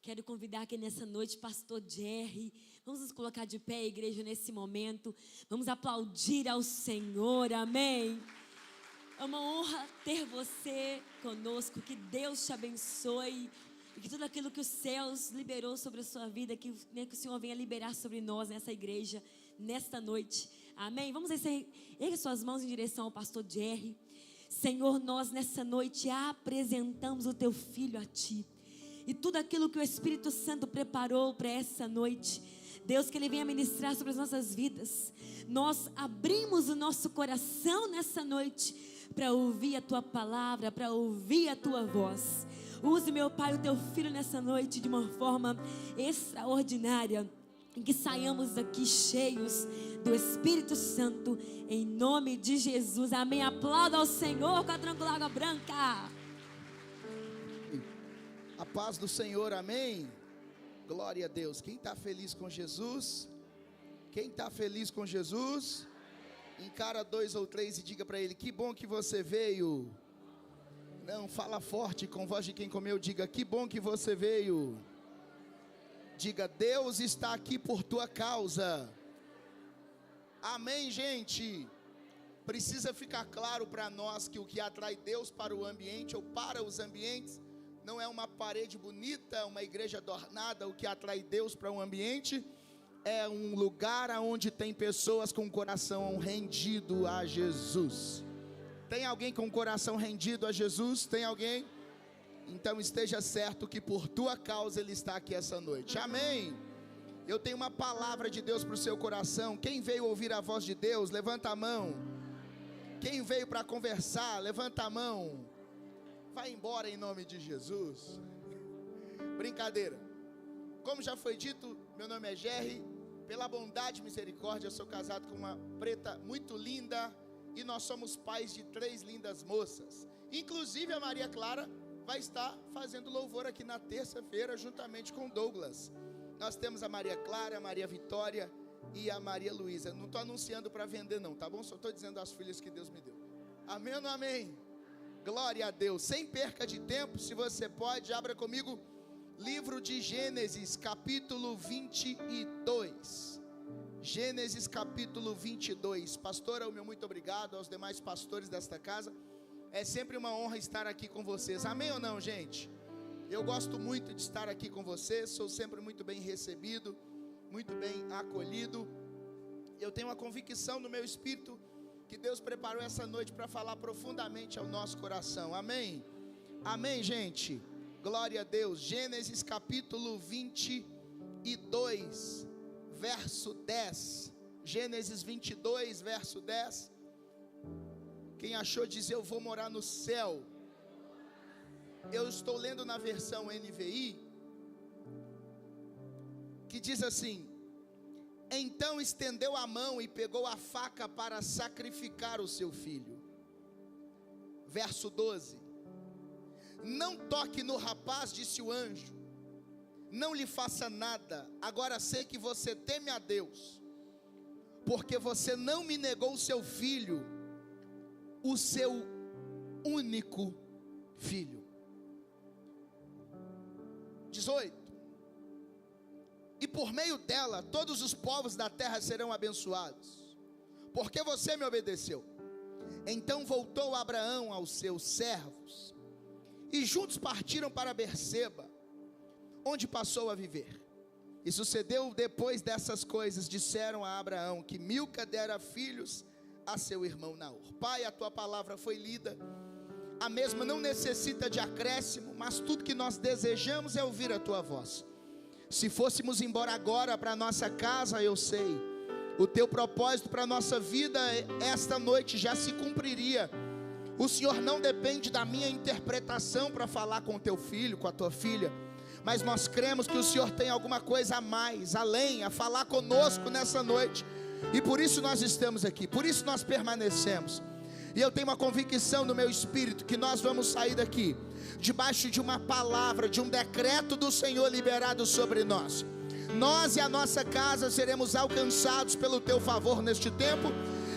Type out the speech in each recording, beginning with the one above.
Quero convidar aqui nessa noite pastor Jerry. Vamos nos colocar de pé, igreja, nesse momento. Vamos aplaudir ao Senhor, amém. É uma honra ter você conosco. Que Deus te abençoe. E que tudo aquilo que os céus liberou sobre a sua vida, que o Senhor venha liberar sobre nós nessa igreja, nesta noite. Amém? Vamos erguer suas mãos em direção ao pastor Jerry. Senhor, nós nessa noite apresentamos o teu filho a ti. E tudo aquilo que o Espírito Santo preparou para essa noite, Deus, que Ele venha ministrar sobre as nossas vidas. Nós abrimos o nosso coração nessa noite para ouvir a tua palavra, para ouvir a tua voz. Use, meu Pai, o teu filho nessa noite de uma forma extraordinária. E que saiamos daqui cheios do Espírito Santo, em nome de Jesus. Amém. Aplauda ao Senhor com a tranquila água branca. A paz do Senhor, amém. Glória a Deus. Quem está feliz com Jesus? Quem está feliz com Jesus? Encara 2 ou 3 e diga para ele: que bom que você veio. Não, fala forte, com voz de quem comeu. Diga: que bom que você veio. Diga: Deus está aqui por tua causa. Amém, gente. Precisa ficar claro para nós que o que atrai Deus para o ambiente ou para os ambientes não é uma parede bonita, uma igreja adornada. O que atrai Deus para um ambiente é um lugar onde tem pessoas com o coração rendido a Jesus. Tem alguém com o coração rendido a Jesus? Tem alguém? Então esteja certo que por tua causa Ele está aqui essa noite. Amém. Eu tenho uma palavra de Deus para o seu coração. Quem veio ouvir a voz de Deus, levanta a mão. Quem veio para conversar, levanta a mão. Vai embora em nome de Jesus. Brincadeira. Como já foi dito, meu nome é Jerry. Pela bondade e misericórdia, eu sou casado com uma preta muito linda. E nós somos pais de 3 lindas moças. Inclusive a Maria Clara vai estar fazendo louvor aqui na terça-feira, juntamente com Douglas. Nós temos a Maria Clara, a Maria Vitória e a Maria Luísa. Não estou anunciando para vender não, tá bom? Só estou dizendo as filhas que Deus me deu. Amém ou não amém? Glória a Deus. Sem perca de tempo, se você pode, abra comigo livro de Gênesis, capítulo 22. Gênesis capítulo 22. Pastora, o meu muito obrigado aos demais pastores desta casa. É sempre uma honra estar aqui com vocês. Amém ou não, gente? Eu gosto muito de estar aqui com vocês. Sou sempre muito bem recebido, muito bem acolhido. Eu tenho uma convicção no meu espírito que Deus preparou essa noite para falar profundamente ao nosso coração. Amém? Amém, gente? Glória a Deus. Gênesis capítulo 22, verso 10. Gênesis 22, verso 10. Quem achou diz: eu vou morar no céu. Eu estou lendo na versão NVI, que diz assim: então estendeu a mão e pegou a faca para sacrificar o seu filho. Verso 12: não toque no rapaz, disse o anjo, não lhe faça nada. Agora sei que você teme a Deus, porque você não me negou o seu filho, o seu único filho. 18: e por meio dela todos os povos da terra serão abençoados, porque você me obedeceu. Então voltou Abraão aos seus servos, e juntos partiram para Berseba, onde passou a viver. E sucedeu depois dessas coisas, disseram a Abraão que Milca dera filhos a seu irmão Naor. Pai, a tua palavra foi lida, a mesma não necessita de acréscimo, mas tudo que nós desejamos é ouvir a tua voz. Se fôssemos embora agora para a nossa casa, eu sei, o teu propósito para a nossa vida esta noite já se cumpriria. O Senhor não depende da minha interpretação para falar com o teu filho, com a tua filha, mas nós cremos que o Senhor tem alguma coisa a mais, além, a falar conosco nessa noite. E por isso nós estamos aqui, por isso nós permanecemos. E eu tenho uma convicção no meu espírito que nós vamos sair daqui debaixo de uma palavra, de um decreto do Senhor liberado sobre nós. Nós e a nossa casa seremos alcançados pelo teu favor neste tempo.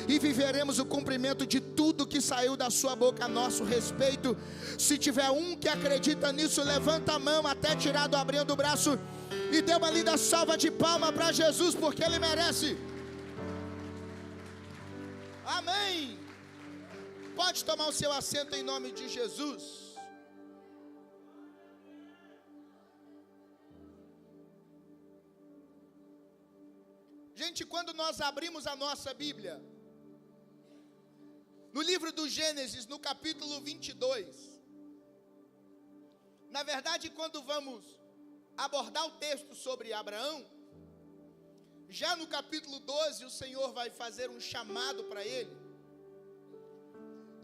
e viveremos o cumprimento de tudo que saiu da sua boca a nosso respeito. Se tiver um que acredita nisso, levanta a mão até tirar do abrir do braço e dê uma linda salva de palma para Jesus, porque Ele merece. Amém. Pode tomar o seu assento em nome de Jesus. Gente, quando nós abrimos a nossa Bíblia, no livro do Gênesis, no capítulo 22, na verdade, quando vamos abordar o texto sobre Abraão, já no capítulo 12, o Senhor vai fazer um chamado para ele.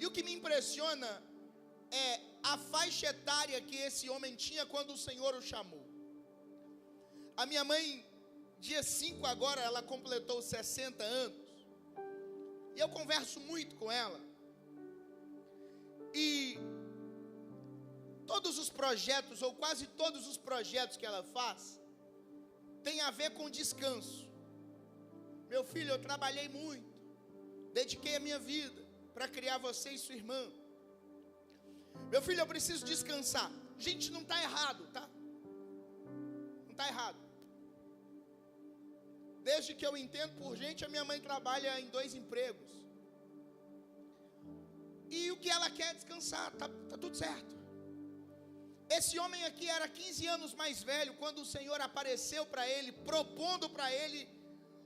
E o que me impressiona é a faixa etária que esse homem tinha quando o Senhor o chamou. A minha mãe, dia 5 agora, ela completou 60 anos. E eu converso muito com ela. E todos os projetos, ou quase todos os projetos que ela faz, tem a ver com descanso. Meu filho, eu trabalhei muito, dediquei a minha vida para criar você e sua irmã. Meu filho, eu preciso descansar. Gente, não está errado, tá? Não está errado. Desde que eu entendo por gente, a minha mãe trabalha em 2 empregos. E o que ela quer é descansar, tá tudo certo. Esse homem aqui era 15 anos mais velho quando o Senhor apareceu para ele, propondo para ele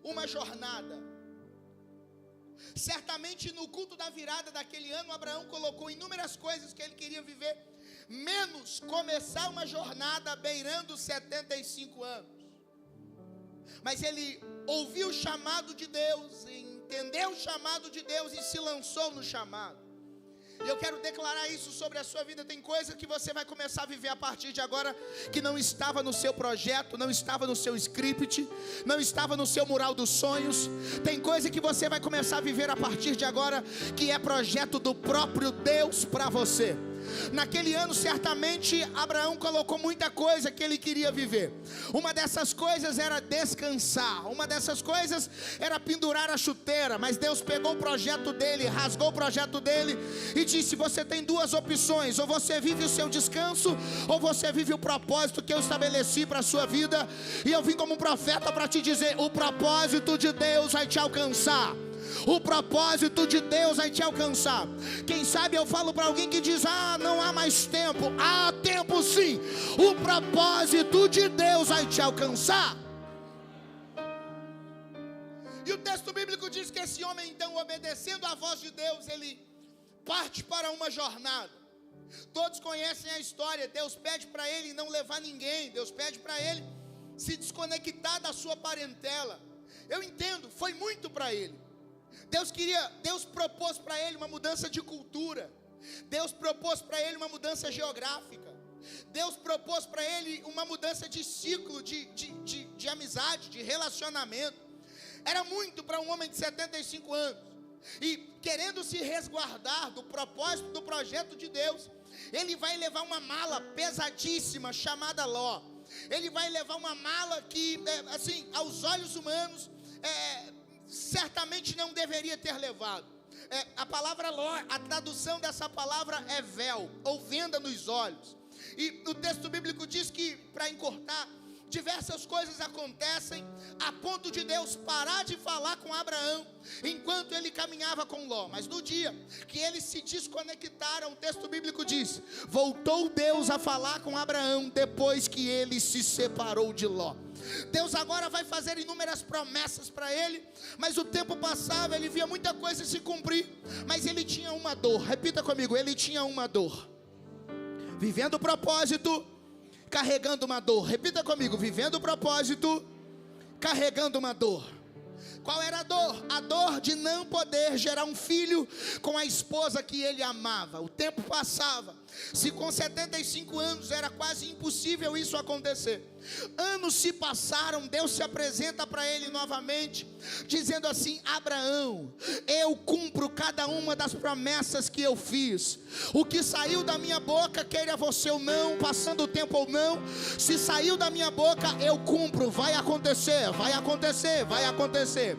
uma jornada. Certamente no culto da virada daquele ano, Abraão colocou inúmeras coisas que ele queria viver, menos começar uma jornada beirando 75 anos. Mas ele ouviu o chamado de Deus, entendeu o chamado de Deus e se lançou no chamado. E eu quero declarar isso sobre a sua vida. Tem coisa que você vai começar a viver a partir de agora que não estava no seu projeto, não estava no seu script, não estava no seu mural dos sonhos. Tem coisa que você vai começar a viver a partir de agora que é projeto do próprio Deus para você. Naquele ano, certamente, Abraão colocou muita coisa que ele queria viver. Uma dessas coisas era descansar. Uma dessas coisas era pendurar a chuteira. Mas Deus pegou o projeto dele, rasgou o projeto dele e disse: você tem 2 opções. Ou você vive o seu descanso, ou você vive o propósito que eu estabeleci para a sua vida. E eu vim como um profeta para te dizer: o propósito de Deus vai te alcançar. O propósito de Deus vai te alcançar. Quem sabe eu falo para alguém que diz: não há mais tempo. Há tempo sim. O propósito de Deus vai te alcançar. E o texto bíblico diz que esse homem, então, obedecendo à voz de Deus, ele parte para uma jornada. Todos conhecem a história. Deus pede para ele não levar ninguém. Deus pede para ele se desconectar da sua parentela. Eu entendo, foi muito para ele. Deus propôs para ele uma mudança de cultura. Deus propôs para ele uma mudança geográfica. Deus propôs para ele uma mudança de ciclo, de amizade, de relacionamento. Era muito para um homem de 75 anos. E querendo se resguardar do propósito, do projeto de Deus, ele vai levar uma mala pesadíssima chamada Ló. Ele vai levar uma mala que, assim, aos olhos humanos, certamente não deveria ter levado. A palavra Ló, a tradução dessa palavra é véu, ou venda nos olhos. E o texto bíblico diz que, para encurtar, diversas coisas acontecem a ponto de Deus parar de falar com Abraão enquanto ele caminhava com Ló. Mas no dia que eles se desconectaram, o texto bíblico diz: voltou Deus a falar com Abraão depois que ele se separou de Ló. Deus agora vai fazer inúmeras promessas para ele, mas o tempo passava, ele via muita coisa se cumprir, mas ele tinha uma dor. Repita comigo: ele tinha uma dor. Vivendo o propósito, carregando uma dor. Repita comigo: vivendo o propósito, carregando uma dor. Qual era a dor? A dor de não poder gerar um filho com a esposa que ele amava. O tempo passava. Se com 75 anos era quase impossível isso acontecer, anos se passaram. Deus se apresenta para ele novamente, dizendo assim: Abraão, eu cumpro cada uma das promessas que eu fiz. O que saiu da minha boca, queira você ou não, passando o tempo ou não, se saiu da minha boca, eu cumpro. Vai acontecer, vai acontecer, vai acontecer.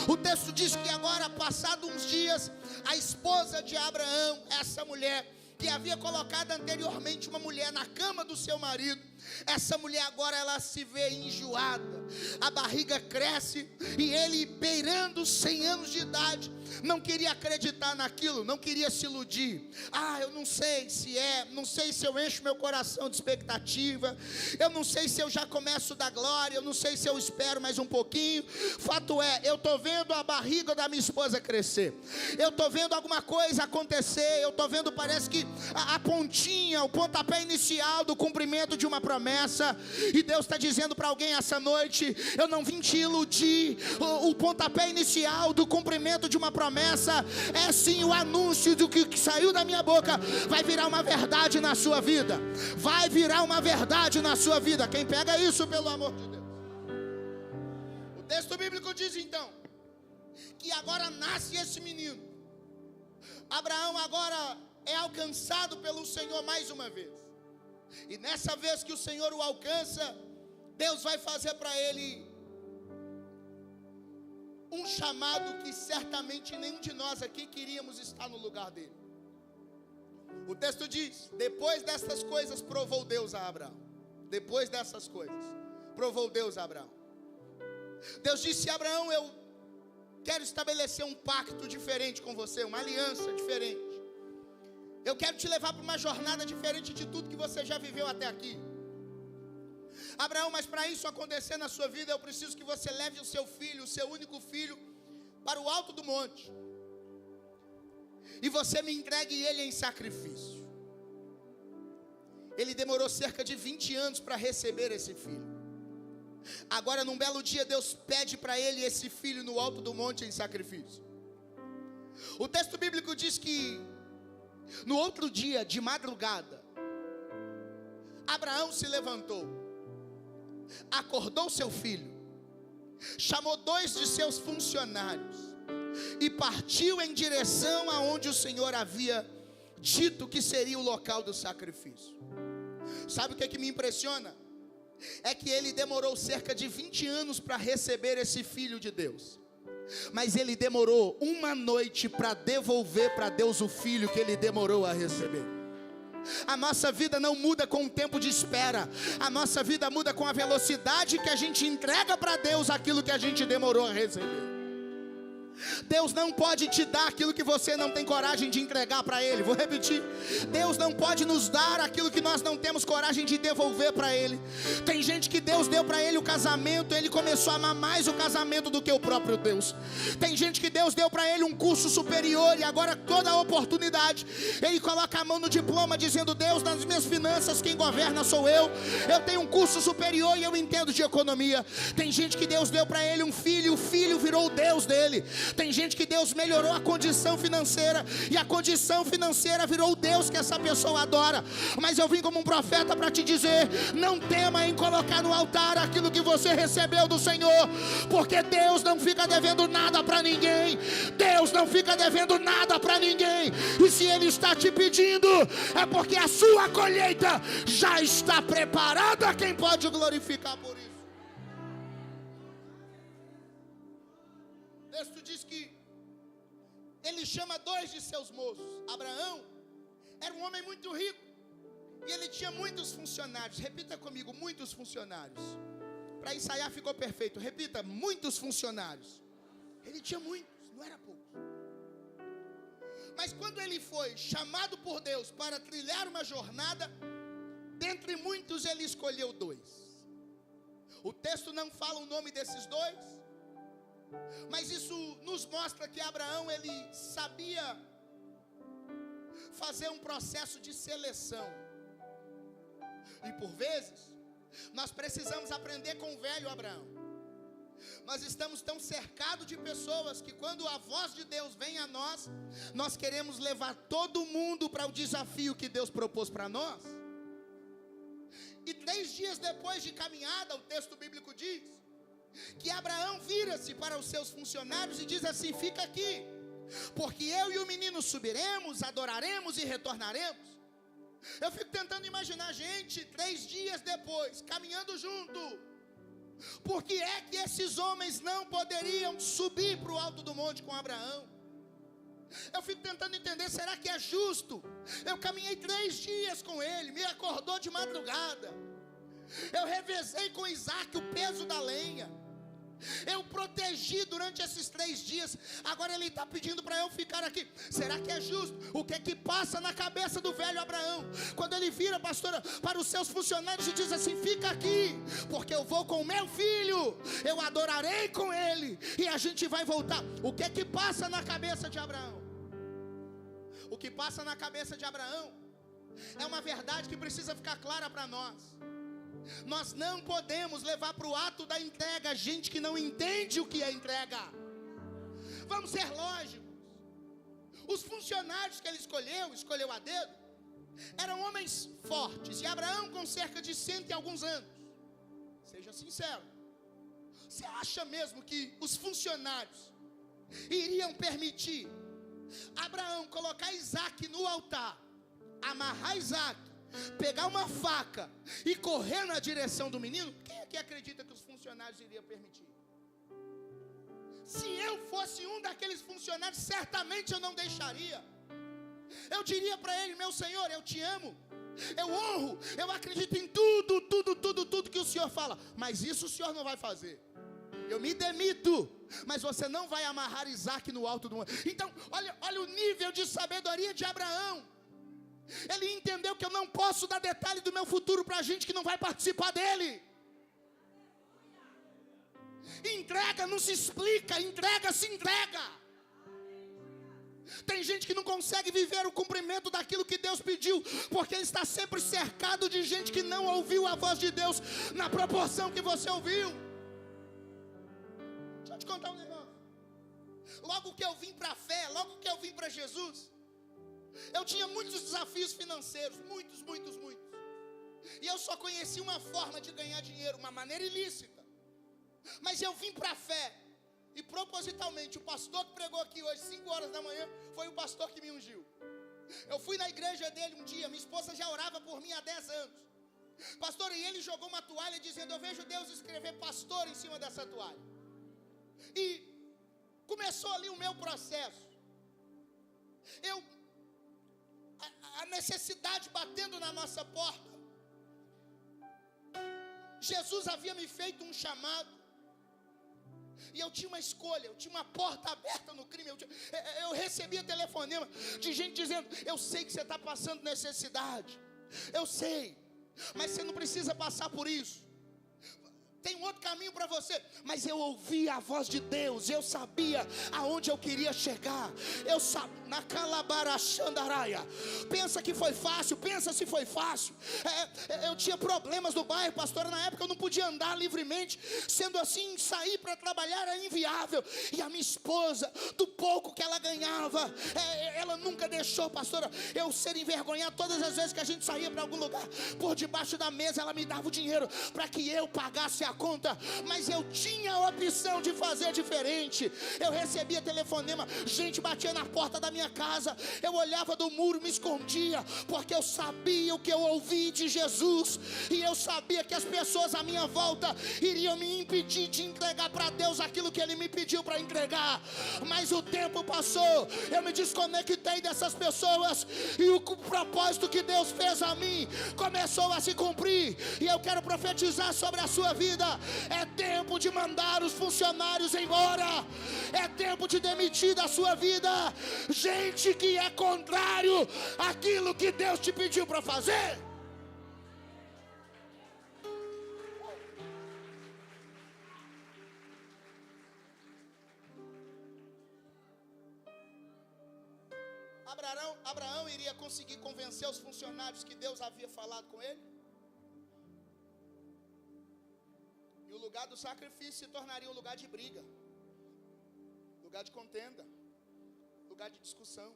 O texto diz que agora, passados uns dias, a esposa de Abraão, essa mulher que havia colocado anteriormente uma mulher na cama do seu marido, essa mulher agora ela se vê enjoada, a barriga cresce, e ele, beirando 100 anos de idade, não queria acreditar naquilo, não queria se iludir. Eu não sei se não sei se eu encho meu coração de expectativa, eu não sei se eu já começo da glória, eu não sei se eu espero mais um pouquinho. Fato é, eu estou vendo a barriga da minha esposa crescer, eu estou vendo alguma coisa acontecer, eu estou vendo, parece que a pontinha, o pontapé inicial do cumprimento de uma promessa. E Deus está dizendo para alguém essa noite: eu não vim te iludir, o pontapé inicial do cumprimento de uma promessa é sim o anúncio do que saiu da minha boca, vai virar uma verdade na sua vida, vai virar uma verdade na sua vida. Quem pega isso, pelo amor de Deus? O texto bíblico diz então, que agora nasce esse menino. Abraão agora é alcançado pelo Senhor mais uma vez, e nessa vez que o Senhor o alcança, Deus vai fazer para ele um chamado que certamente nenhum de nós aqui queríamos estar no lugar dele. O texto diz: depois dessas coisas provou Deus a Abraão. Depois dessas coisas provou Deus a Abraão. Deus disse a Abraão: eu quero estabelecer um pacto diferente com você, uma aliança diferente. Eu quero te levar para uma jornada diferente de tudo que você já viveu até aqui. Abraão, mas para isso acontecer na sua vida, eu preciso que você leve o seu filho, o seu único filho, para o alto do monte, e você me entregue ele em sacrifício. Ele demorou cerca de 20 anos para receber esse filho. Agora, num belo dia, Deus pede para ele esse filho no alto do monte em sacrifício. O texto bíblico diz que no outro dia, de madrugada, Abraão se levantou, acordou seu filho, chamou 2 de seus funcionários e partiu em direção aonde o Senhor havia dito que seria o local do sacrifício. Sabe o que me impressiona? É que ele demorou cerca de 20 anos para receber esse filho de Deus, mas ele demorou uma noite para devolver para Deus o filho que ele demorou a receber. A nossa vida não muda com o tempo de espera, a nossa vida muda com a velocidade que a gente entrega para Deus aquilo que a gente demorou a receber. Deus não pode te dar aquilo que você não tem coragem de entregar para Ele. Vou repetir: Deus não pode nos dar aquilo que nós não temos coragem de devolver para Ele. Tem gente que Deus deu para ele o casamento, ele começou a amar mais o casamento do que o próprio Deus. Tem gente que Deus deu para ele um curso superior, e agora toda a oportunidade ele coloca a mão no diploma dizendo: Deus, nas minhas finanças quem governa sou eu tenho um curso superior e eu entendo de economia. Tem gente que Deus deu para ele um filho, o filho virou o Deus dele. Tem gente que Deus melhorou a condição financeira, e a condição financeira virou o Deus que essa pessoa adora. Mas eu vim como um profeta para te dizer: não tema em colocar no altar aquilo que você recebeu do Senhor, porque Deus não fica devendo nada para ninguém. Deus não fica devendo nada para ninguém. E se Ele está te pedindo, é porque a sua colheita já está preparada. Quem pode glorificar por isso? O texto diz que ele chama 2 de seus moços. Abraão era um homem muito rico, e ele tinha muitos funcionários. Repita comigo: muitos funcionários. Para ensaiar ficou perfeito. Repita: muitos funcionários. Ele tinha muitos, não era poucos. Mas quando ele foi chamado por Deus para trilhar uma jornada, dentre muitos ele escolheu 2. O texto não fala o nome desses 2, mas isso nos mostra que Abraão, ele sabia fazer um processo de seleção. E por vezes nós precisamos aprender com o velho Abraão. Nós estamos tão cercados de pessoas que quando a voz de Deus vem a nós, nós queremos levar todo mundo para o desafio que Deus propôs para nós. E 3 dias depois de caminhada, o texto bíblico diz que Abraão vira-se para os seus funcionários e diz assim: fica aqui, porque eu e o menino subiremos, adoraremos e retornaremos. Eu fico tentando imaginar a gente 3 dias depois, caminhando junto, Por que é que esses homens não poderiam subir para o alto do monte com Abraão? Eu fico tentando entender, será que é justo? Eu caminhei 3 dias com ele, me acordou de madrugada. Eu revezei com Isaac o peso da lenha. Eu protegi durante esses 3 dias. Agora ele está pedindo para eu ficar aqui. Será que é justo? O que é que passa na cabeça do velho Abraão? Quando ele vira, pastora, para os seus funcionários e diz assim: fica aqui, porque eu vou com o meu filho, eu adorarei com ele e a gente vai voltar. O que é que passa na cabeça de Abraão? O que passa na cabeça de Abraão é uma verdade que precisa ficar clara para nós. Nós não podemos levar para o ato da entrega gente que não entende o que é entrega. Vamos ser lógicos. Os funcionários que ele escolheu a dedo, eram homens fortes. E Abraão com cerca de 100 e alguns anos. Seja sincero. Você acha mesmo que os funcionários iriam permitir Abraão colocar Isaac no altar, amarrar Isaac, pegar uma faca e correr na direção do menino? Quem é que acredita que os funcionários iriam permitir? Se eu fosse um daqueles funcionários, certamente eu não deixaria. Eu diria para ele: meu senhor, eu te amo, eu honro, eu acredito em tudo que o senhor fala, mas isso o senhor não vai fazer. Eu me demito, mas você não vai amarrar Isaac no alto do monte. Então, olha o nível de sabedoria de Abraão. Ele entendeu que eu não posso dar detalhe do meu futuro para gente que não vai participar dele. Entrega não se explica, entrega se entrega. Tem gente que não consegue viver o cumprimento daquilo que Deus pediu, porque ele está sempre cercado de gente que não ouviu a voz de Deus na proporção que você ouviu. Deixa eu te contar um negócio. Logo que eu vim para a fé, logo que eu vim para Jesus, eu tinha muitos desafios financeiros, muitos. E eu só conheci uma forma de ganhar dinheiro, uma maneira ilícita. Mas eu vim para a fé. E propositalmente, o pastor que pregou aqui hoje, 5 horas da manhã, foi o pastor que me ungiu. Eu fui na igreja dele um dia, minha esposa já orava por mim há 10 anos. Pastor, e ele jogou uma toalha dizendo: eu vejo Deus escrever pastor em cima dessa toalha. E começou ali o meu processo. A necessidade batendo na nossa porta. Jesus havia me feito um chamado. E eu tinha uma escolha, eu tinha uma porta aberta no crime. Eu recebia telefonema de gente dizendo: eu sei que você está passando necessidade, eu sei, mas você não precisa passar por isso. Tem um outro caminho para você. Mas eu ouvia a voz de Deus, eu sabia aonde eu queria chegar. Eu sabia, na Calabarachandaraia. Pensa que foi fácil, pensa se foi fácil. Eu tinha problemas no bairro, pastora, na época eu não podia andar livremente. Sendo assim, sair para trabalhar era inviável. E a minha esposa, do pouco que ela ganhava, ela nunca deixou, pastora, eu ser envergonhado. Todas as vezes que a gente saía para algum lugar, por debaixo da mesa ela me dava o dinheiro para que eu pagasse a conta. Mas eu tinha a opção de fazer diferente. Eu recebia telefonema, gente batia na porta da minha casa, eu olhava do muro, me escondia, porque eu sabia o que eu ouvi de Jesus, e eu sabia que as pessoas à minha volta iriam me impedir de entregar para Deus aquilo que Ele me pediu para entregar. Mas o tempo passou, eu me desconectei dessas pessoas, e o propósito que Deus fez a mim começou a se cumprir. E eu quero profetizar sobre a sua vida: é tempo de mandar os funcionários embora, é tempo de demitir da sua vida gente que é contrário àquilo que Deus te pediu para fazer. Abraão iria conseguir convencer os funcionários que Deus havia falado com ele? E o lugar do sacrifício se tornaria um lugar de briga, lugar de contenda, lugar de discussão.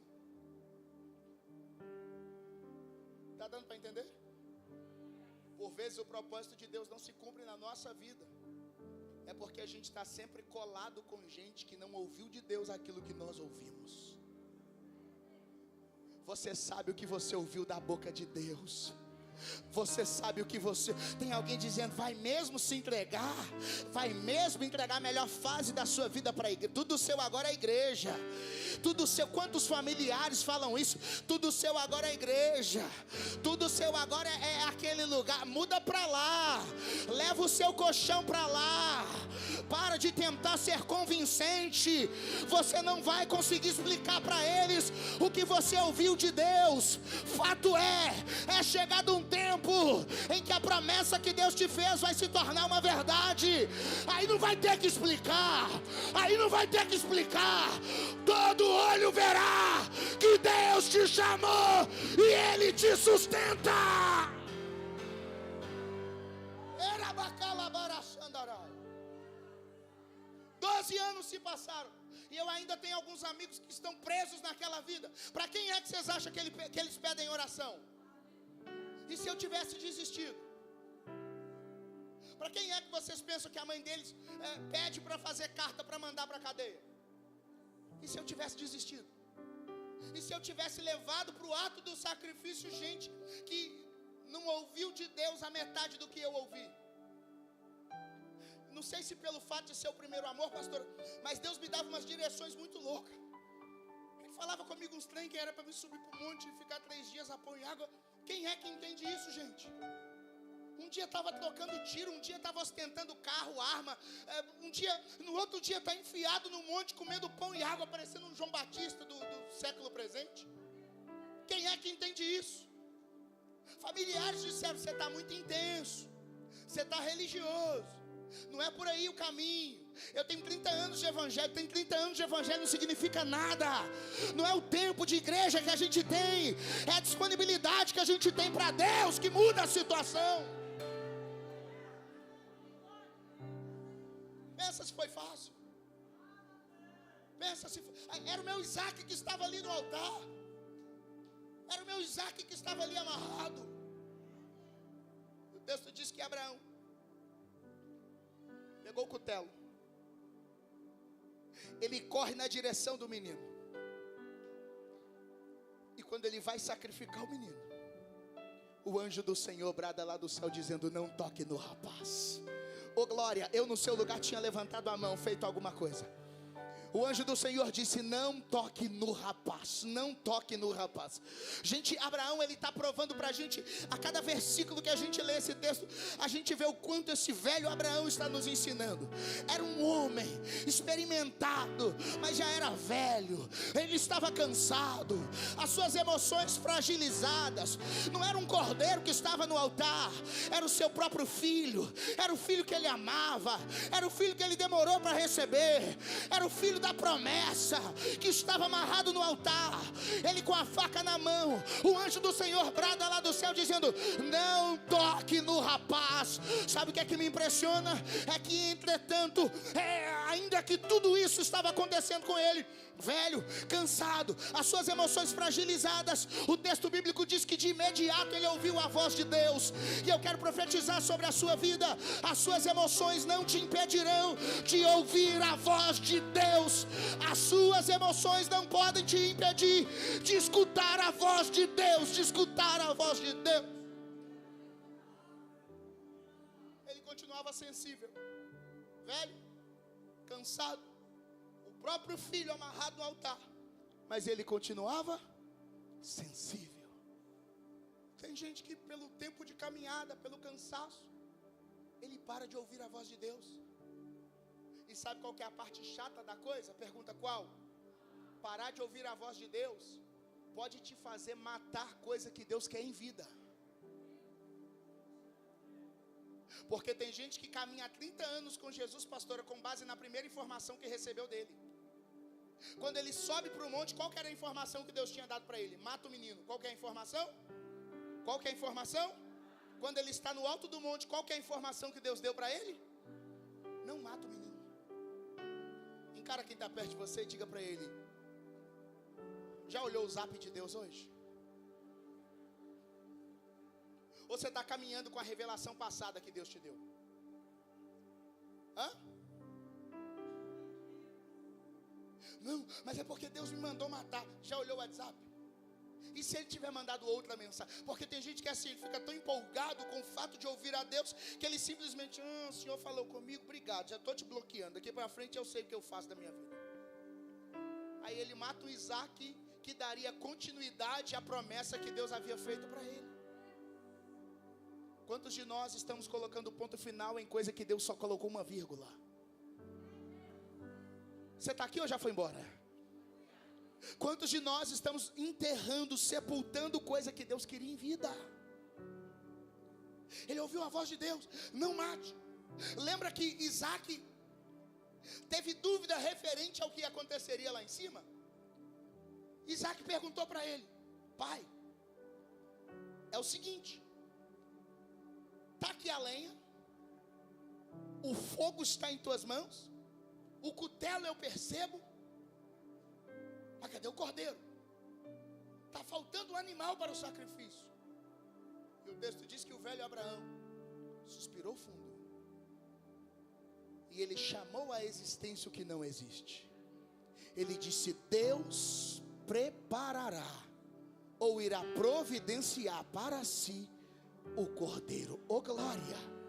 Está dando para entender? Por vezes o propósito de Deus não se cumpre na nossa vida, é porque a gente está sempre colado com gente que não ouviu de Deus aquilo que nós ouvimos. Você sabe o que você ouviu da boca de Deus. Você sabe o que você... Tem alguém dizendo, vai mesmo se entregar? Vai mesmo entregar a melhor fase da sua vida para a igreja? Tudo seu agora é a igreja. Tudo seu, quantos familiares falam isso? Tudo seu agora é a igreja. Tudo seu agora é aquele lugar. Muda para lá. Leva o seu colchão para lá. Para de tentar ser convincente. Você não vai conseguir explicar para eles o que você ouviu de Deus. Fato é chegado um tempo em que a promessa que Deus te fez vai se tornar uma verdade. Aí não vai ter que explicar. Aí não vai ter que explicar. Todo olho verá que Deus te chamou e Ele te sustenta. 12 anos se passaram e eu ainda tenho alguns amigos que estão presos naquela vida. Para quem é que vocês acham que eles pedem oração? E se eu tivesse desistido? Para quem é que vocês pensam que a mãe deles pede para fazer carta para mandar para a cadeia? E se eu tivesse desistido? E se eu tivesse levado para o ato do sacrifício gente que não ouviu de Deus a metade do que eu ouvi? Não sei se pelo fato de ser o primeiro amor, pastor, mas Deus me dava umas direções muito loucas. Ele falava comigo uns trem que era para me subir para o monte e ficar 3 dias a pão e água. Quem é que entende isso, gente? Um dia estava trocando tiro, um dia estava ostentando carro, arma, no outro dia está enfiado no monte comendo pão e água, parecendo um João Batista do século presente. Quem é que entende isso? Familiares disseram, você está muito intenso, você está religioso, não é por aí o caminho. Eu tenho 30 anos de evangelho, 30 anos de evangelho não significa nada. Não é o tempo de igreja que a gente tem, é a disponibilidade que a gente tem para Deus que muda a situação. Pensa se foi fácil. Pensa se foi. Era o meu Isaac que estava ali no altar. Era o meu Isaac que estava ali amarrado. O texto diz que Abraão pegou o cutelo. Ele corre na direção do menino. E quando ele vai sacrificar o menino, o anjo do Senhor brada lá do céu dizendo, não toque no rapaz. Ô glória, eu no seu lugar tinha levantado a mão, feito alguma coisa. O anjo do Senhor disse, não toque no rapaz, não toque no rapaz. Gente, Abraão, ele está provando para a gente, a cada versículo que a gente lê esse texto, a gente vê o quanto esse velho Abraão está nos ensinando. Era um homem experimentado, mas já era velho, ele estava cansado, as suas emoções fragilizadas. Não era um cordeiro que estava no altar, era o seu próprio filho, era o filho que ele amava, era o filho que ele demorou para receber, era o filho da promessa que estava amarrado no altar. Ele com a faca na mão, o anjo do Senhor brada lá do céu dizendo, não toque no rapaz. Sabe o que é que me impressiona? É que entretanto, ainda que tudo isso estava acontecendo com ele, velho, cansado, as suas emoções fragilizadas, o texto bíblico diz que de imediato ele ouviu a voz de Deus. E eu quero profetizar sobre a sua vida, as suas emoções não te impedirão de ouvir a voz de Deus. As suas emoções não podem te impedir de escutar a voz de Deus, de escutar a voz de Deus. Ele continuava sensível, velho, cansado, próprio filho amarrado no altar, mas ele continuava sensível. Tem gente que pelo tempo de caminhada, pelo cansaço, ele para de ouvir a voz de Deus. E sabe qual que é a parte chata da coisa? Pergunta qual? Parar de ouvir a voz de Deus pode te fazer matar coisa que Deus quer em vida. Porque tem gente que caminha há 30 anos com Jesus, pastora, com base na primeira informação que recebeu dele. Quando ele sobe para o monte, qual que era a informação que Deus tinha dado para ele? Mata o menino. Qual que é a informação? Qual que é a informação? Quando ele está no alto do monte, qual que é a informação que Deus deu para ele? Não mata o menino. Encara quem está perto de você e diga para ele, já olhou o zap de Deus hoje? Ou você está caminhando com a revelação passada que Deus te deu? Hã? Não, mas é porque Deus me mandou matar. Já olhou o WhatsApp? E se ele tiver mandado outra mensagem? Porque tem gente que é assim, ele fica tão empolgado com o fato de ouvir a Deus, que ele simplesmente, o Senhor falou comigo, obrigado, já estou te bloqueando, daqui para frente eu sei o que eu faço da minha vida. Aí ele mata o Isaac, que daria continuidade à promessa que Deus havia feito para ele. Quantos de nós estamos colocando ponto final em coisa que Deus só colocou uma vírgula? Você está aqui ou já foi embora? Quantos de nós estamos enterrando, sepultando coisa que Deus queria em vida? Ele ouviu a voz de Deus, não mate. Lembra que Isaac teve dúvida referente ao que aconteceria lá em cima? Isaac perguntou para ele, pai, é o seguinte, está aqui a lenha, o fogo está em tuas mãos, o cutelo eu percebo, mas cadê o cordeiro? Está faltando um animal para o sacrifício. E o texto diz que o velho Abraão suspirou fundo, e ele chamou à existência o que não existe. Ele disse, Deus preparará, ou irá providenciar para si o cordeiro. Oh glória!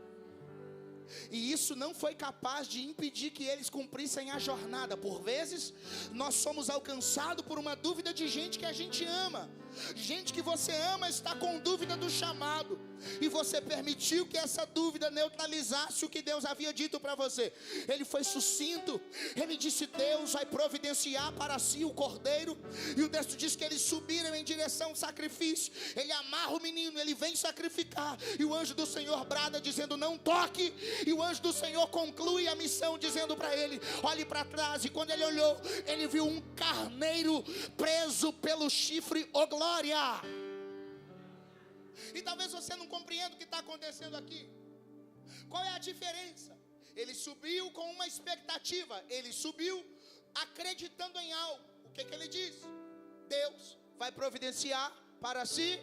E isso não foi capaz de impedir que eles cumprissem a jornada. Por vezes, nós somos alcançados por uma dúvida de gente que a gente ama. Gente que você ama está com dúvida do chamado, e você permitiu que essa dúvida neutralizasse o que Deus havia dito para você. Ele foi sucinto, ele disse, Deus vai providenciar para si o cordeiro. E o texto diz que eles subiram em direção ao sacrifício. Ele amarra o menino, ele vem sacrificar, e o anjo do Senhor brada dizendo, não toque. E o anjo do Senhor conclui a missão dizendo para ele, olhe para trás. E quando ele olhou, ele viu um carneiro preso pelo chifre. Oh glória! E talvez você não compreenda o que está acontecendo aqui. Qual é a diferença? Ele subiu com uma expectativa, ele subiu acreditando em algo. O que ele disse? Deus vai providenciar para si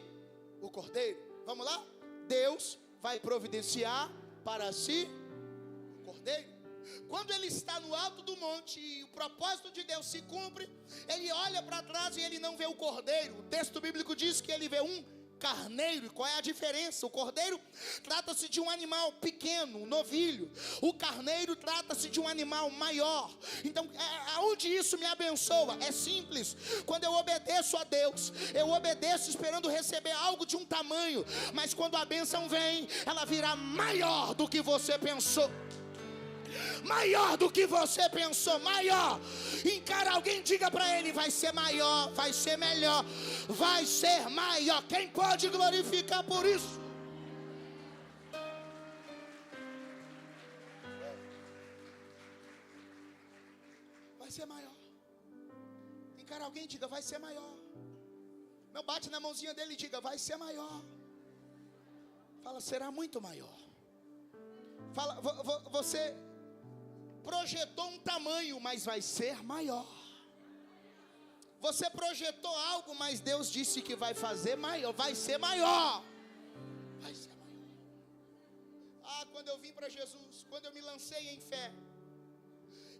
o cordeiro. Vamos lá? Deus vai providenciar para si o cordeiro. Quando ele está no alto do monte e o propósito de Deus se cumpre, ele olha para trás e ele não vê o cordeiro. O texto bíblico diz que ele vê um carneiro. E qual é a diferença? O cordeiro trata-se de um animal pequeno, um novilho. O carneiro trata-se de um animal maior. Então, aonde isso me abençoa? É simples. Quando eu obedeço a Deus, eu obedeço esperando receber algo de um tamanho. Mas quando a bênção vem, ela virá maior do que você pensou. Maior do que você pensou, maior. Encara alguém, diga para ele, vai ser maior, vai ser melhor, vai ser maior. Quem pode glorificar por isso? Vai ser maior. Encara alguém, diga, vai ser maior. Não, bate na mãozinha dele e diga, vai ser maior. Fala, será muito maior. Fala, você projetou um tamanho, mas vai ser maior. Você projetou algo, mas Deus disse que vai fazer maior, vai ser maior. Vai ser maior. Quando eu vim para Jesus, quando eu me lancei em fé,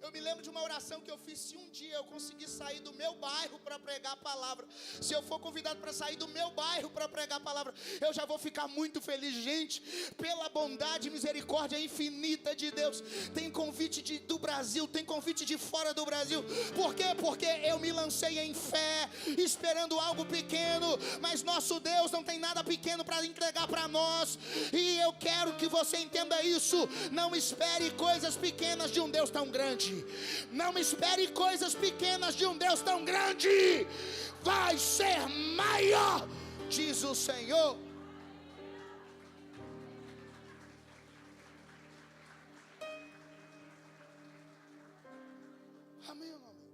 eu me lembro de uma oração que eu fiz. Se um dia eu conseguir sair do meu bairro para pregar a palavra, se eu for convidado para sair do meu bairro para pregar a palavra, eu já vou ficar muito feliz. Gente, pela bondade e misericórdia infinita de Deus, tem convite do Brasil, tem convite de fora do Brasil. Por quê? Porque eu me lancei em fé, esperando algo pequeno, mas nosso Deus não tem nada pequeno para entregar para nós. E eu quero que você entenda isso. Não espere coisas pequenas de um Deus tão grande. Não espere coisas pequenas de um Deus tão grande. Vai ser maior, diz o Senhor. Amém ou não amém?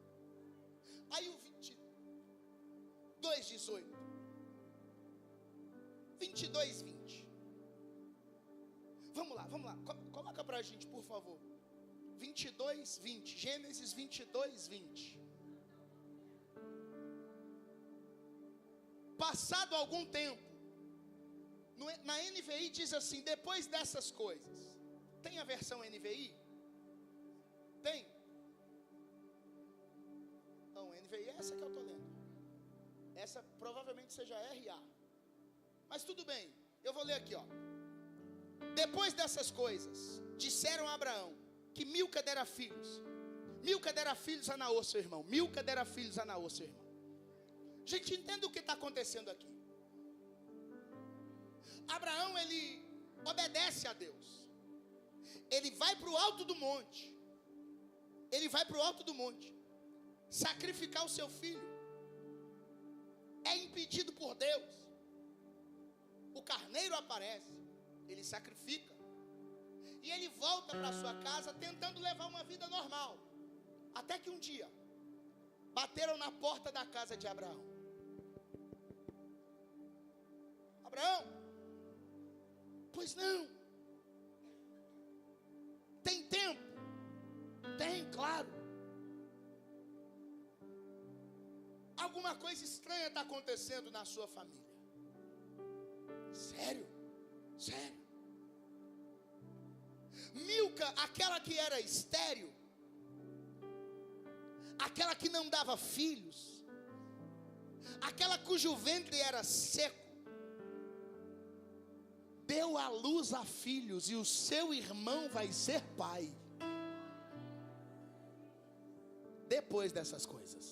Aí o 22:18, 22:20. Vamos lá. Coloca pra gente, por favor. 22:20, Gênesis 22:20. Passado algum tempo, na NVI diz assim, depois dessas coisas. Tem a versão NVI? Tem? Não, NVI é essa que eu estou lendo. Essa essa provavelmente seja R.A. Mas tudo bem, eu vou ler aqui, ó. Depois dessas coisas, disseram a Abraão que Milca dera filhos. Milca dera filhos a Naor, seu irmão. Milca dera filhos a Naor, seu irmão. Gente, entenda o que está acontecendo aqui. Abraão, ele obedece a Deus. Ele vai para o alto do monte. Ele vai para o alto do monte sacrificar o seu filho. É impedido por Deus. O carneiro aparece. Ele sacrifica. E ele volta para sua casa tentando levar uma vida normal. Até que um dia bateram na porta da casa de Abraão. Abraão, pois não. Tem tempo? Tem, claro. Alguma coisa estranha está acontecendo na sua família. Sério? Sério? Milca, aquela que era estéril, aquela que não dava filhos, aquela cujo ventre era seco, deu à luz a filhos, e o seu irmão vai ser pai. Depois dessas coisas.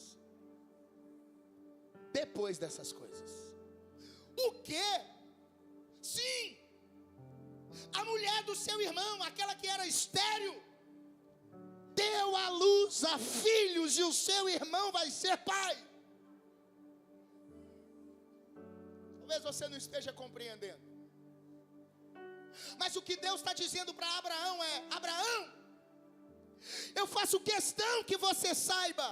Depois dessas coisas. O quê? Sim, a mulher do seu irmão, aquela que era estéril, deu à luz a filhos, e o seu irmão vai ser pai. Talvez você não esteja compreendendo. Mas o que Deus está dizendo para Abraão é: Abraão, eu faço questão que você saiba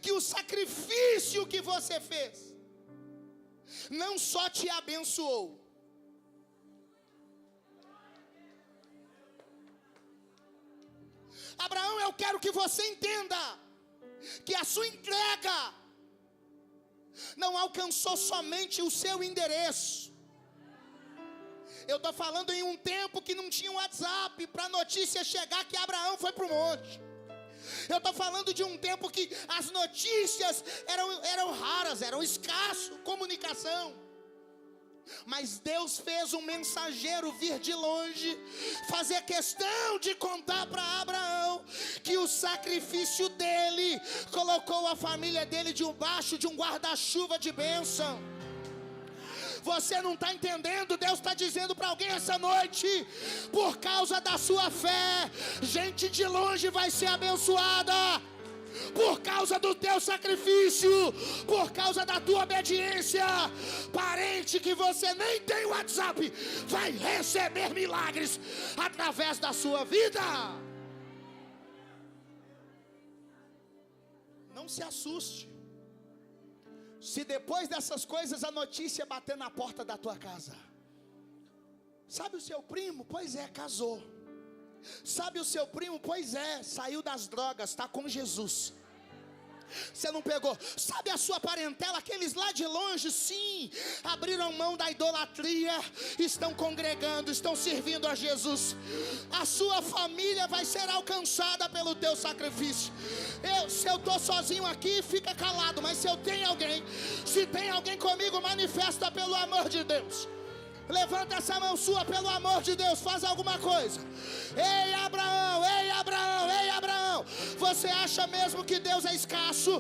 que o sacrifício que você fez não só te abençoou, Abraão, eu quero que você entenda que a sua entrega não alcançou somente o seu endereço. Eu estou falando em um tempo que não tinha um WhatsApp para a notícia chegar que Abraão foi para o monte. Eu estou falando de um tempo que as notícias eram raras, eram escasso, comunicação. Mas Deus fez um mensageiro vir de longe, fazer questão de contar para Abraão que o sacrifício dele colocou a família dele debaixo de um guarda-chuva de bênção. Você não está entendendo? Deus está dizendo para alguém essa noite: por causa da sua fé, gente de longe vai ser abençoada. Por causa do teu sacrifício, por causa da tua obediência, parente que você nem tem WhatsApp vai receber milagres através da sua vida. Não se assuste se depois dessas coisas a notícia bater na porta da tua casa. Sabe o seu primo? Pois é, casou. Sabe o seu primo? Pois é, saiu das drogas, está com Jesus. Você não pegou? Sabe a sua parentela, aqueles lá de longe? Sim, abriram mão da idolatria, estão congregando, estão servindo a Jesus. A sua família vai ser alcançada pelo teu sacrifício. Se eu estou sozinho aqui, fica calado. Mas se eu tenho alguém, se tem alguém comigo, manifesta pelo amor de Deus. Levanta essa mão sua, pelo amor de Deus, faz alguma coisa. Ei Abraão, ei Abraão, ei Abraão, você acha mesmo que Deus é escasso?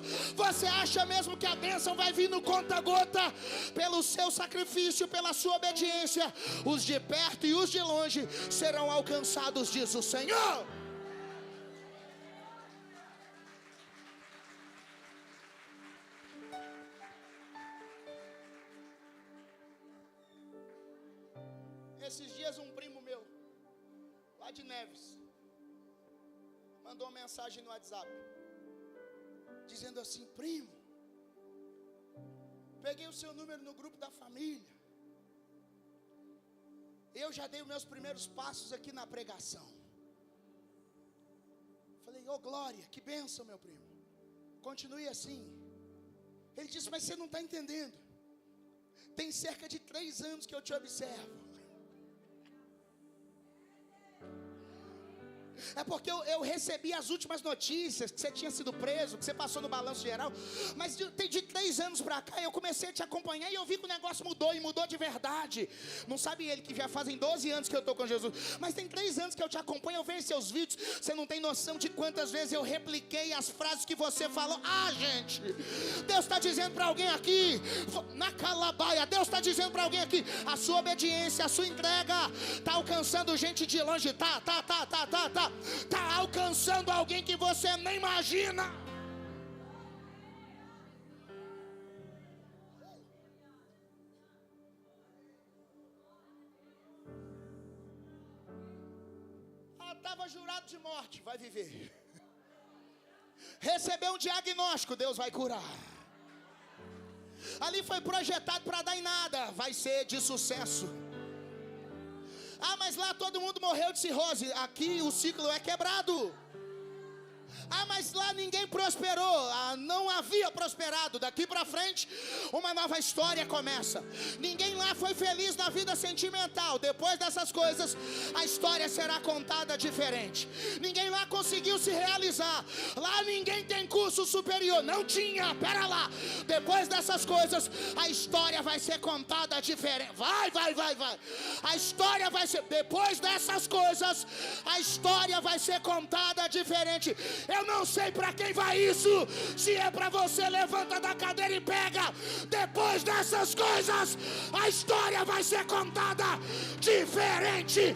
Você acha mesmo que a bênção vai vir no conta-gota? Pelo seu sacrifício, pela sua obediência, os de perto e os de longe serão alcançados, diz o Senhor. Esses dias um primo meu, lá de Neves, mandou uma mensagem no WhatsApp, dizendo assim: primo, peguei o seu número no grupo da família, eu já dei os meus primeiros passos aqui na pregação. Falei: ô glória, que bênção, meu primo, continue assim. Ele disse: mas você não está entendendo, tem cerca de 3 anos que eu te observo. É porque eu recebi as últimas notícias, que você tinha sido preso, que você passou no balanço geral. Mas de 3 anos pra cá, eu comecei a te acompanhar e eu vi que o negócio mudou, e mudou de verdade. Não sabe ele que já fazem 12 anos que eu tô com Jesus, mas tem 3 anos que eu te acompanho, eu vejo seus vídeos. Você não tem noção de quantas vezes eu repliquei as frases que você falou. Gente, Deus está dizendo para alguém aqui, na Calabaia, Deus está dizendo para alguém aqui, a sua obediência, a sua entrega está alcançando gente de longe, tá alcançando alguém que você nem imagina. Estava jurado de morte, vai viver. Recebeu um diagnóstico, Deus vai curar. Ali foi projetado para dar em nada, vai ser de sucesso. Mas lá todo mundo morreu de cirrose. Aqui o ciclo é quebrado. Mas lá ninguém prosperou. Não havia prosperado. Daqui para frente uma nova história começa. Ninguém lá foi feliz na vida sentimental. Depois dessas coisas a história será contada diferente. Ninguém lá conseguiu se realizar. Lá ninguém tem curso superior. Não tinha, pera lá. Depois dessas coisas a história vai ser contada diferente. Vai. A história vai ser, depois dessas coisas a história vai ser contada diferente. Eu não sei para quem vai isso. Se é para você, levanta da cadeira e pega. Depois dessas coisas a história vai ser contada diferente.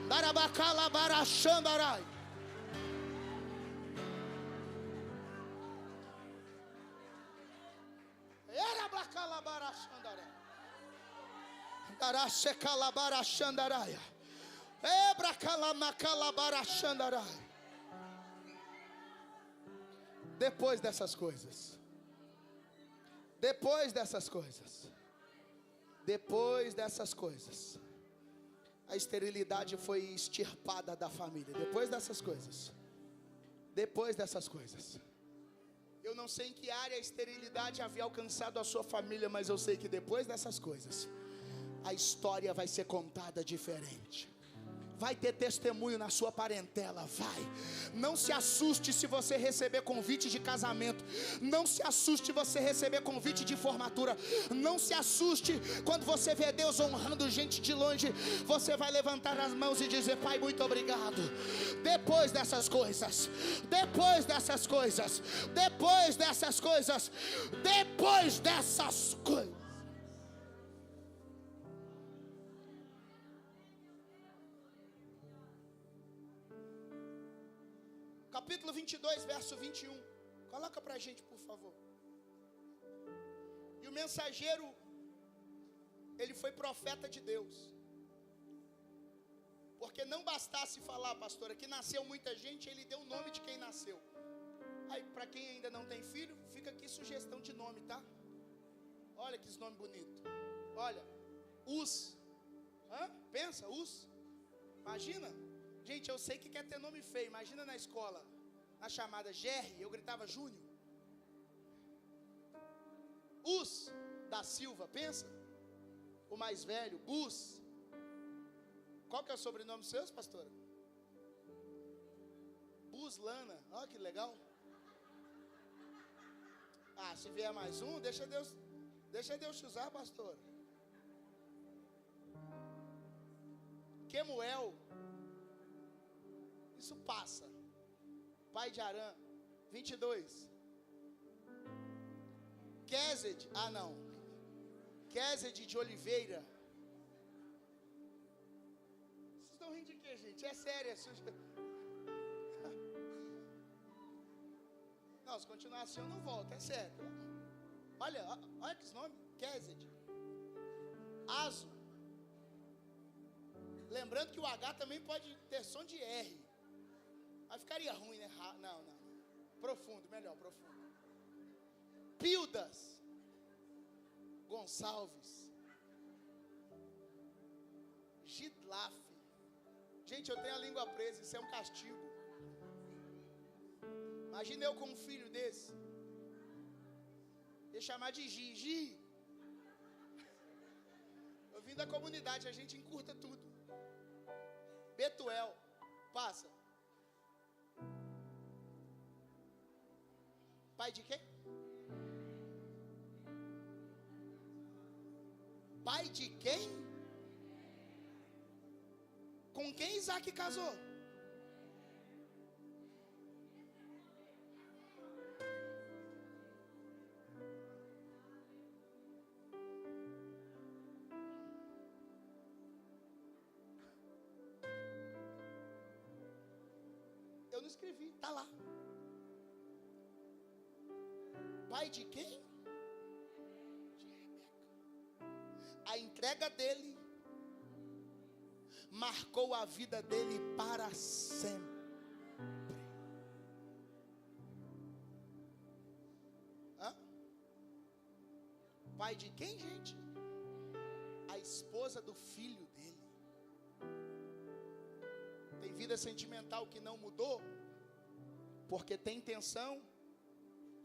Darabacalabarachandarai. Erabacalabarachandarai. Daracecalabarachandarai. Depois dessas coisas, a esterilidade foi extirpada da família. Depois dessas coisas, eu não sei em que área a esterilidade havia alcançado a sua família, mas eu sei que depois dessas coisas a história vai ser contada diferente. Vai ter testemunho na sua parentela, vai. Não se assuste se você receber convite de casamento. Não se assuste se você receber convite de formatura. Não se assuste quando você vê Deus honrando gente de longe. Você vai levantar as mãos e dizer: Pai, muito obrigado. Depois dessas coisas, capítulo 22, verso 21. Coloca pra gente, por favor. E o mensageiro, ele foi profeta de Deus. Porque não bastasse falar, pastora, que nasceu muita gente, ele deu o nome de quem nasceu. Aí, para quem ainda não tem filho, fica aqui sugestão de nome, tá? Olha que nome bonito. Olha, Us. Pensa, Us. Imagina. Gente, eu sei que quer ter nome feio. Imagina na escola, na chamada Jerry, eu gritava Júnior. Us da Silva, pensa. O mais velho, Bus. Qual que é o sobrenome seus, pastora? Buslana. Olha que legal. Se vier mais um, deixa Deus te usar, pastora. Quemuel. Isso passa. Pai de Arã. 22. Kesed. Não. Kesed de Oliveira. Vocês estão rindo de quê, gente? É sério. Não, se continuar assim eu não volto. É sério. Olha que esse nome. Kesed. Azo. Lembrando que o H também pode ter som de R. Aí ficaria ruim, né? Não. Profundo, melhor, profundo. Pildas. Gonçalves. Gidlaf. Gente, eu tenho a língua presa, isso é um castigo. Imagina eu com um filho desse. Ia chamar de Gigi. Eu vim da comunidade, a gente encurta tudo. Betuel, passa. Pai de quem? Pai de quem? Com quem Isaac casou? Eu não escrevi, tá lá. Pai de quem? De Rebeca. A entrega dele marcou a vida dele para sempre. Hã? Pai de quem, gente? A esposa do filho dele. Tem vida sentimental que não mudou, porque tem intenção,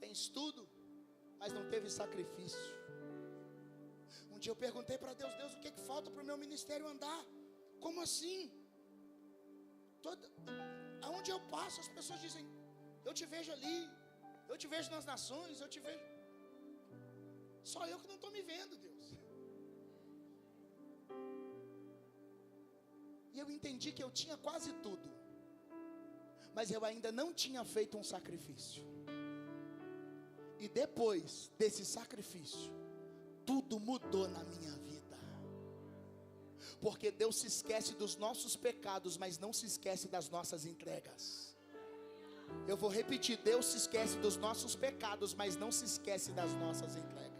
tem estudo, mas não teve sacrifício. Um dia eu perguntei para Deus: Deus, o que falta para o meu ministério andar? Como assim? Aonde eu passo, as pessoas dizem: eu te vejo ali, eu te vejo nas nações, eu te vejo. Só eu que não estou me vendo, Deus. E eu entendi que eu tinha quase tudo, mas eu ainda não tinha feito um sacrifício. E depois desse sacrifício, tudo mudou na minha vida. Porque Deus se esquece dos nossos pecados, mas não se esquece das nossas entregas. Eu vou repetir: Deus se esquece dos nossos pecados, mas não se esquece das nossas entregas.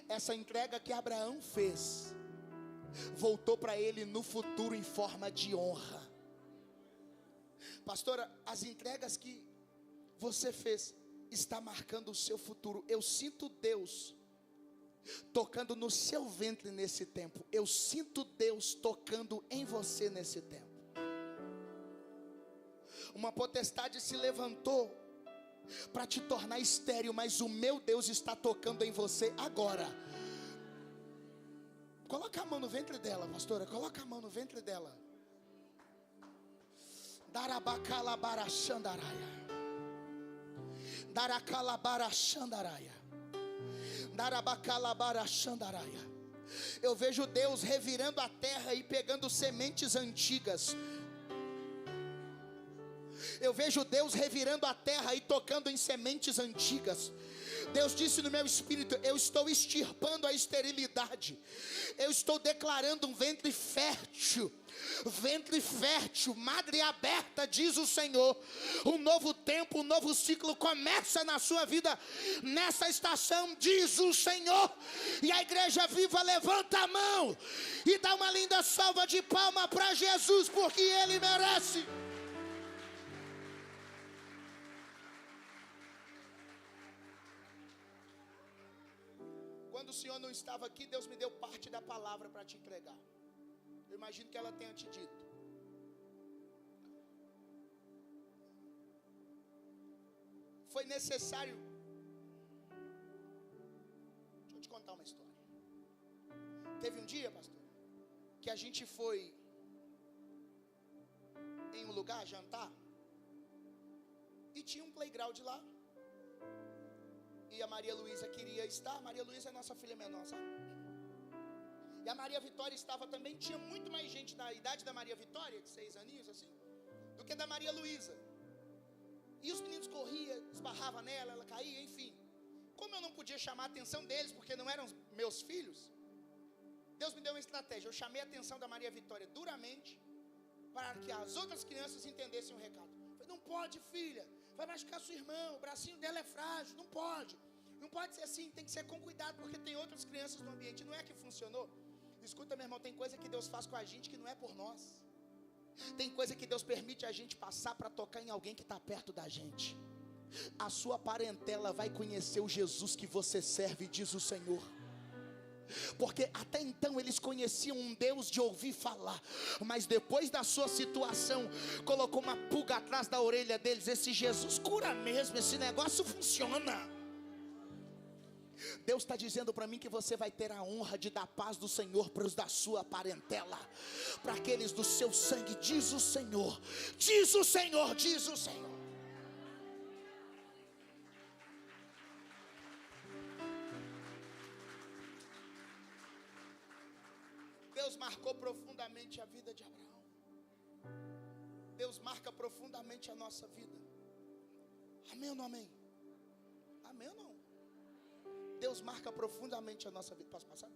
Essa entrega que Abraão fez voltou para ele no futuro em forma de honra. Pastora, as entregas que você fez está marcando o seu futuro. Eu sinto Deus tocando no seu ventre nesse tempo. Eu sinto Deus tocando em você nesse tempo. Uma potestade se levantou para te tornar estéril, mas o meu Deus está tocando em você agora. Coloca a mão no ventre dela, pastora. Coloca a mão no ventre dela. Darabacalabarachandaraia. Daracalabarachandaraia. Darabacalabarachandaraia. Eu vejo Deus revirando a terra e pegando sementes antigas. Eu vejo Deus revirando a terra e tocando em sementes antigas. Deus disse no meu espírito: eu estou extirpando a esterilidade. Eu estou declarando um ventre fértil. Ventre fértil, madre aberta, diz o Senhor. Um novo tempo, um novo ciclo começa na sua vida nessa estação, diz o Senhor. E a igreja viva levanta a mão e dá uma linda salva de palma para Jesus, porque Ele merece. Quando o Senhor não estava aqui, Deus me deu parte da palavra para te entregar. Eu imagino que ela tenha te dito. Foi necessário. Deixa eu te contar uma história. Teve um dia, pastor, que a gente foi em um lugar jantar e tinha um playground lá. E a Maria Luísa queria estar. Maria Luísa é nossa filha menor, sabe? E a Maria Vitória estava também. Tinha muito mais gente da idade da Maria Vitória, de 6 aninhos assim, do que da Maria Luísa. E os meninos corriam, esbarravam nela, ela caía, enfim. Como eu não podia chamar a atenção deles, porque não eram meus filhos, Deus me deu uma estratégia. Eu chamei a atenção da Maria Vitória duramente, para que as outras crianças entendessem o recado. Eu falei: não pode, filha, vai machucar sua irmã, o bracinho dela é frágil, não pode. Não pode ser assim, tem que ser com cuidado, porque tem outras crianças no ambiente. Não é que funcionou? Escuta, meu irmão, tem coisa que Deus faz com a gente que não é por nós. Tem coisa que Deus permite a gente passar para tocar em alguém que está perto da gente. A sua parentela vai conhecer o Jesus que você serve, diz o Senhor. Porque até então eles conheciam um Deus de ouvir falar, mas depois da sua situação, colocou uma pulga atrás da orelha deles. Esse Jesus cura mesmo, esse negócio funciona. Deus está dizendo para mim que você vai ter a honra de dar paz do Senhor para os da sua parentela, para aqueles do seu sangue, diz o Senhor, diz o Senhor, diz o Senhor. Deus marcou profundamente a vida de Abraão. Deus marca profundamente a nossa vida. Amém ou não amém? Amém ou não? Deus marca profundamente a nossa vida. Posso passar?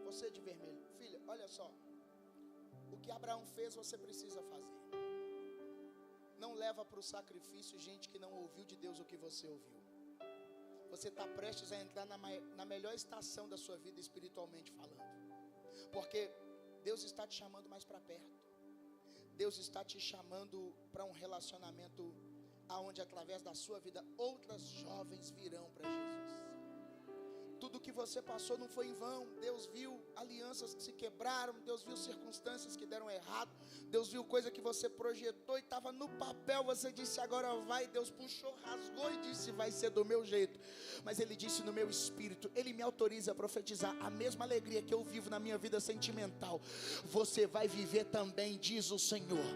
Você de vermelho. Filha, olha só. O que Abraão fez, você precisa fazer. Não leva para o sacrifício gente que não ouviu de Deus o que você ouviu. Você está prestes a entrar na melhor estação da sua vida espiritualmente falando. Porque Deus está te chamando mais para perto. Deus está te chamando para um relacionamento aonde através da sua vida outras jovens virão para Jesus. Tudo que você passou não foi em vão. Deus viu alianças que se quebraram, Deus viu circunstâncias que deram errado, Deus viu coisa que você projetou e estava no papel, você disse agora vai, Deus puxou, rasgou e disse vai ser do meu jeito, mas Ele disse no meu espírito, Ele me autoriza a profetizar a mesma alegria que eu vivo na minha vida sentimental, você vai viver também, diz o Senhor,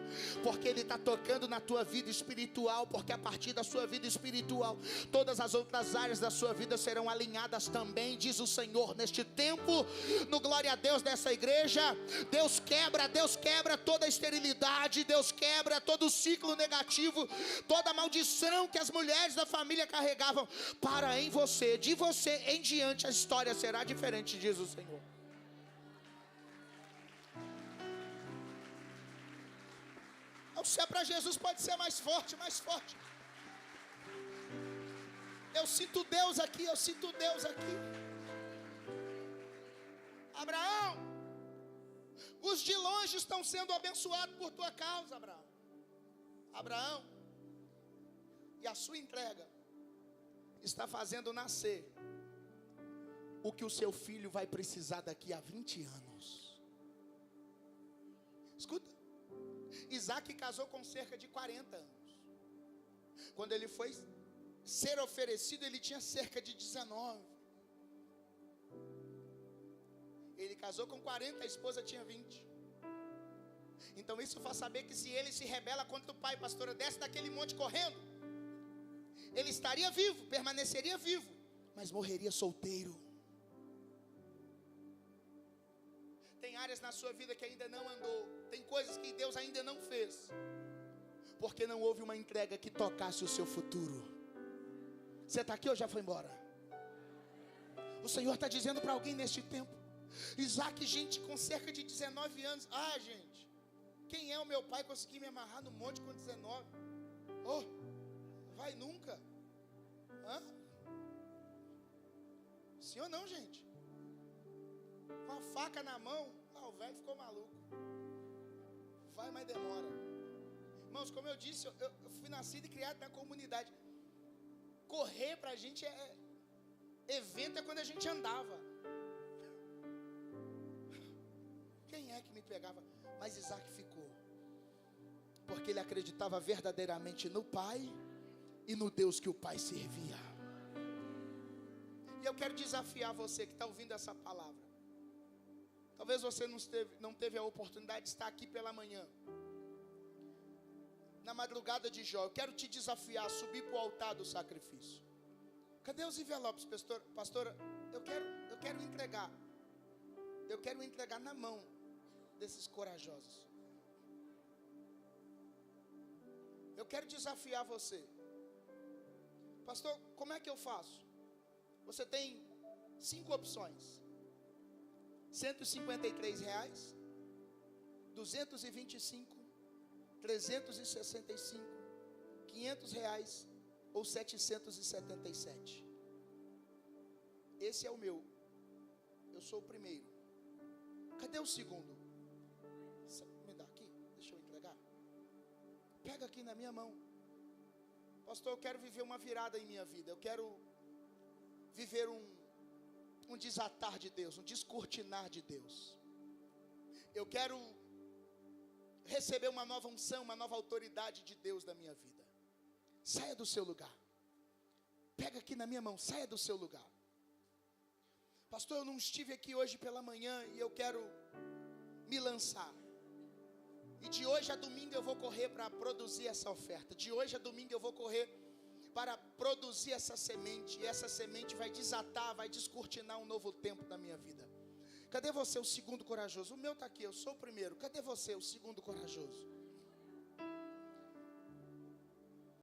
porque Ele está tocando na tua vida espiritual, porque a partir da sua vida espiritual, todas as outras áreas da sua vida serão alinhadas também, diz o Senhor, neste tempo, no glória a Deus dessa igreja, Deus quebra toda a esterilidade, Deus quebra todo o ciclo negativo, toda a maldição que as mulheres da família carregavam, para em você, de você em diante a história será diferente, diz o Senhor. Se é para Jesus pode ser mais forte, mais forte. Eu sinto Deus aqui, eu sinto Deus aqui. Abraão, os de longe estão sendo abençoados por tua causa, Abraão. Abraão, e a sua entrega está fazendo nascer o que o seu filho vai precisar daqui a 20 anos. Escuta, Isaac casou com cerca de 40 anos. Quando ele foi ser oferecido, ele tinha cerca de 19. Ele casou com 40, a esposa tinha 20. Então isso faz saber que se ele se rebela contra o pai, pastora, desce daquele monte correndo, ele estaria vivo, permaneceria vivo, mas morreria solteiro. Tem áreas na sua vida que ainda não andou, tem coisas que Deus ainda não fez, porque não houve uma entrega que tocasse o seu futuro. Você está aqui ou já foi embora? O Senhor está dizendo para alguém neste tempo. Isaac, gente com cerca de 19 anos. Ah, gente, quem é o meu pai conseguir me amarrar no monte com 19? Oh, vai nunca. Hã? Sim ou não, gente? Com a faca na mão, o velho ficou maluco. Vai, mas demora. Irmãos, como eu disse, eu fui nascido e criado na comunidade. Correr pra gente evento é quando a gente andava. Quem é que me pegava? Mas Isaac ficou, porque ele acreditava verdadeiramente no pai e no Deus que o pai servia. E eu quero desafiar você que está ouvindo essa palavra. Talvez você não teve a oportunidade de estar aqui pela manhã, na madrugada de Jó. Eu quero te desafiar a subir para o altar do sacrifício. Cadê os envelopes, pastora? Eu quero entregar. Eu quero entregar na mão desses corajosos. Eu quero desafiar você. Pastor, como é que eu faço? Você tem 5 opções. R$153, 225, 365, R$500 ou 777. Esse é o meu. Eu sou o primeiro. Cadê o segundo? Me dá aqui, deixa eu entregar. Pega aqui na minha mão. Pastor, eu quero viver uma virada em minha vida. Eu quero viver um desatar de Deus, um descortinar de Deus. Eu quero receber uma nova unção, uma nova autoridade de Deus na minha vida. Saia do seu lugar. Pega aqui na minha mão, saia do seu lugar. Pastor, eu não estive aqui hoje pela manhã e eu quero me lançar. E de hoje a domingo eu vou correr para produzir essa oferta. De hoje a domingo eu vou correr para produzir essa semente. E essa semente vai desatar, vai descortinar um novo tempo na minha vida. Cadê você, o segundo corajoso? O meu está aqui, eu sou o primeiro. Cadê você, o segundo corajoso?